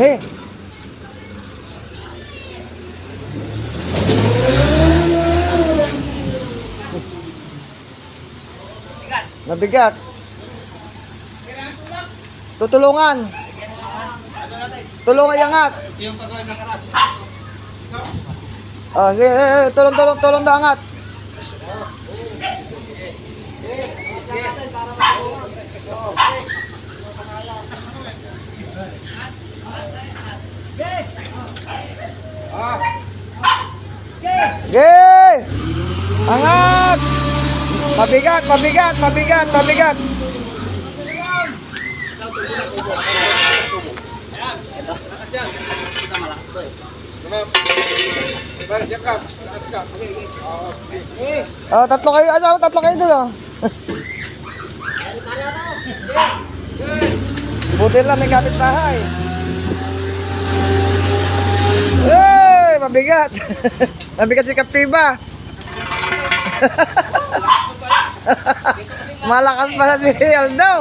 Hey. Mabigat. Tutulungan. Tulungan iangat. Yung pagawin ng karap. Ah, tulong daw angat. Ge! Angat! Mabigat, mabigat, mabigat, mabigat. Kita malakas to eh. Oh, tatlo kayo, tatlo kayo doon, oh. Buti lang may kapitbahay. Hey, mabigat. Mabigat si Kaptiba. Malakas pala si Aldo.